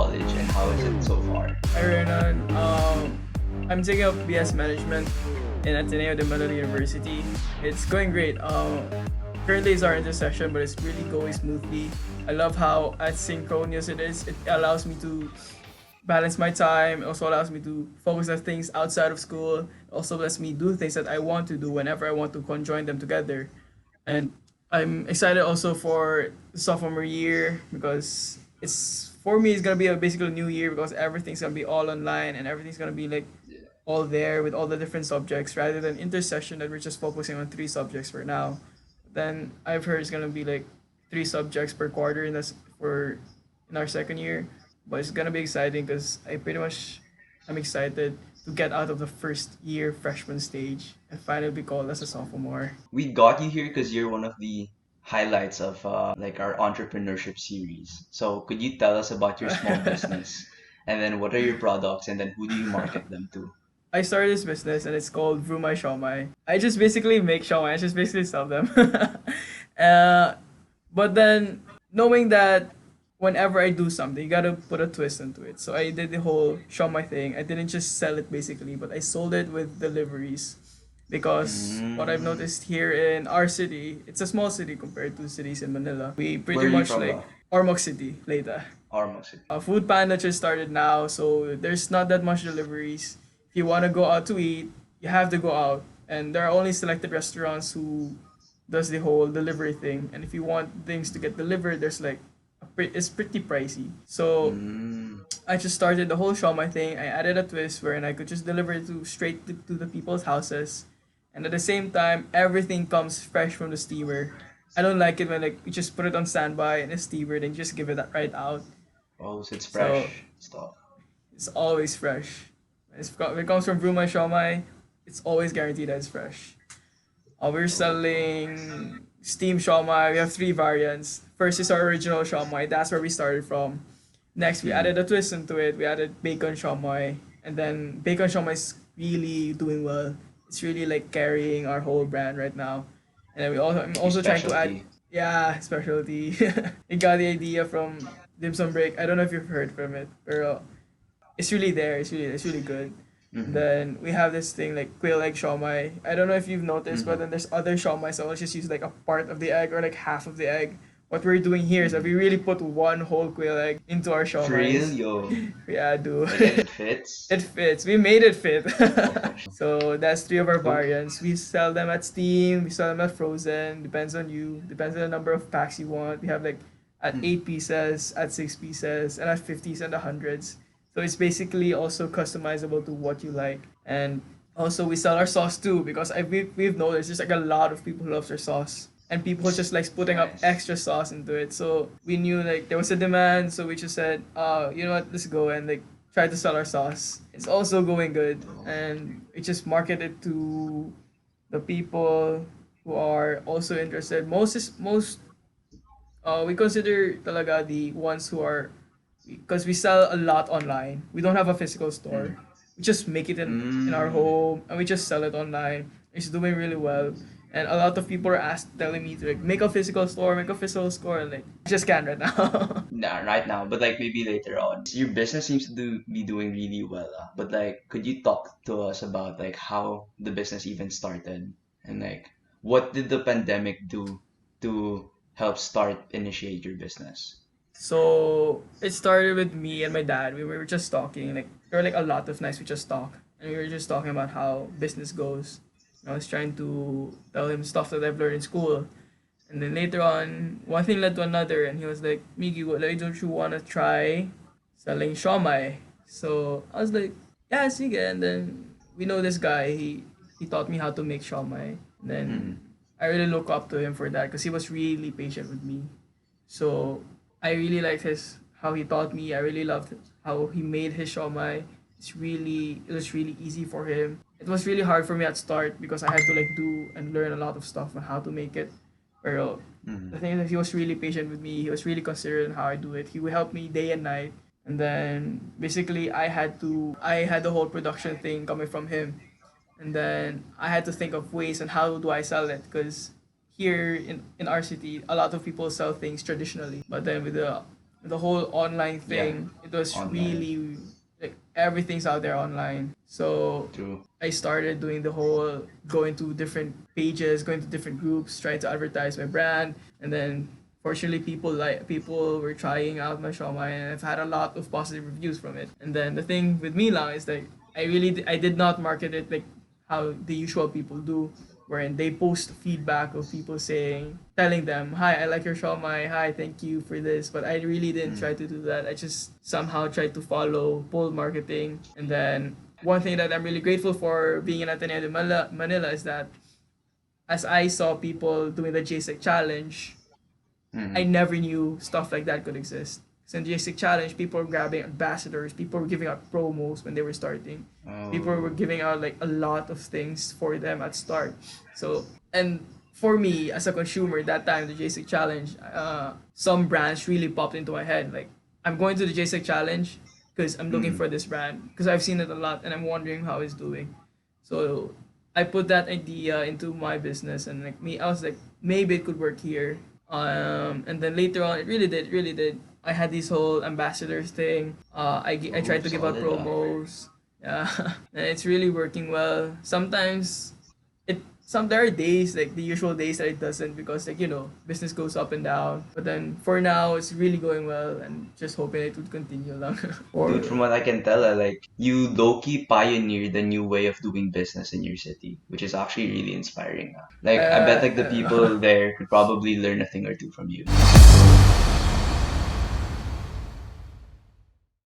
college and how is it so far? Hi Renan. I'm taking up BS Management in Ateneo de Manila University. It's going great. Currently it's our intersection, but it's really going smoothly. I love how asynchronous it is. It allows me to balance my time. It also allows me to focus on things outside of school. It also lets me do things that I want to do whenever I want to conjoin them together. And I'm excited also for the sophomore year because it's for me it's gonna be a basically new year because everything's gonna be all online and everything's gonna be like all there with all the different subjects rather than intersession that we're just focusing on three subjects for now. Then I've heard it's gonna be like three subjects per quarter in this for in our second year, but it's gonna be exciting because I'm excited to get out of the first year freshman stage and finally be called as a sophomore. We got you here because you're one of the highlights of like our entrepreneurship series. So could you tell us about your small business and then what are your products and then who do you market them to? I started this business and it's called Vroomai Siomai. I just basically make siomai. I just basically sell them. uh, but then knowing that whenever I do something, you gotta put a twist into it. So I did the whole siomai thing. I didn't just sell it basically, but I sold it with deliveries. Because what I've Mm. noticed here in our city, it's a small city compared to cities in Manila. We Where pretty are you much from, like bro? Ormoc City, later. Armagh City. Food Panda just started now, so there's not that much deliveries. If you want to go out to eat, you have to go out, and there are only selected restaurants who does the whole delivery thing. And if you want things to get delivered, there's like it's pretty pricey. So Mm. I just started the whole Shawmai thing. I added a twist wherein I could just deliver it to straight to the people's houses, and at the same time, everything comes fresh from the steamer. I don't like it when like you just put it on standby in a steamer, then just give it right out. Oh, so it's So fresh stuff. it's always fresh. If it comes from Vroomai Siomai, it's always guaranteed that it's fresh. We're selling steam siomai. We have three variants. First is our original siomai. That's where we started from. Next, we Mm. added a twist into it. We added bacon siomai. And then bacon siomai is really doing well. It's really like carrying our whole brand right now. And then I'm Your also trying to add, specialty. yeah, specialty. We got the idea from Dim Sum Break. I don't know if you've heard from it, but it's really there. It's really good. And Mm-hmm. then we have this thing like quail egg shawmai. I don't know if you've noticed, but Mm-hmm. then there's other shawmai, so let's just use like a part of the egg or like half of the egg. What we're doing here is that Mm-hmm. we really put one whole quail egg into our For real, shawmais. yo. Yeah, dude. Like, and it fits. It fits. We made it fit. Oh, for sure. So that's three of our So, variants. We sell them at Steam. We sell them at Frozen. Depends on you. Depends on the number of packs you want. We have like at mm, 8 pieces, at 6 pieces, and at 50s and the hundreds. So it's basically also customizable to what you like. And also we sell our sauce too because we've noticed there's like a lot of people who love their sauce. And people just like putting up nice. extra sauce into it. So we knew like there was a demand, so we just said, you know what, let's go and like try to sell our sauce. It's also going good, and we just market it to the people who are also interested. Most we consider talaga the ones who are because we sell a lot online. We don't have a physical store. Mm. We just make it in our Mm. home and we just sell it online. It's doing really well. And a lot of people are telling me to like make a physical store, and like I just can't right now. Nah, right now, but like maybe later on. Your business seems to be doing really well, but like, could you talk to us about like how the business even started and like what did the pandemic do to help initiate your business? So it started with me and my dad. We were just talking. Like there were like a lot of nights we just talk, and we were just talking about how business goes. I was trying to tell him stuff that I've learned in school, and then later on, one thing led to another, and he was like, "Migi, why don't you wanna try selling shawmai?" So I was like, "Yeah, sige." And then we know this guy. He taught me how to make shawmai. And then Mm-hmm. I really look up to him for that because he was really patient with me. So I really liked his how he taught me. I really loved how he made his shawmai. It was really easy for him. It was really hard for me at start because I had to like do and learn a lot of stuff on how to make it. Pero Mm-hmm. the thing is that he was really patient with me. He was really considerate in how I do it. He would help me day and night. And then basically I had the whole production thing coming from him. And then I had to think of ways on how do I sell it because here in our city a lot of people sell things traditionally, but then with the whole online Yeah, thing, it was online. really like everything's out there online. So True. I started doing the whole going to different pages, going to different groups, trying to advertise my brand, and then fortunately people were trying out my shawmai, and I've had a lot of positive reviews from it. And then the thing with me lang is that I did not market it like how the usual people do, wherein they post feedback of people saying, telling them, "Hi, I like your shawmai. Hi, thank you for this." But I really didn't Mm. try to do that. I just somehow tried to follow pull marketing. And then one thing that I'm really grateful for being in Ateneo de Manila is that as I saw people doing the JSEC challenge, I Mm. never knew stuff like that could exist. So in the JSIC challenge, people were grabbing ambassadors, people were giving out promos when they were starting. People were Oh. giving out like a lot of things for them at start. So and for me as a consumer that time the JSIC challenge, some brands really popped into my head. Like I'm going to the JSIC challenge because I'm looking Mm. for this brand because I've seen it a lot and I'm wondering how it's doing. So I put that idea into my business and like me, I was like maybe it could work here. And then later on, it really did. I had this whole ambassadors thing. I Oh, tried to give out solid. promos. Yeah, and it's really working well. Sometimes there are days like the usual days that it doesn't because like business goes up and down. But then for now, it's really going well and just hoping it would continue long. Dude, or from what I can tell, like you low-key pioneered the new way of doing business in your city, which is actually really inspiring. Like I bet like the uh, people there could probably learn a thing or two from you.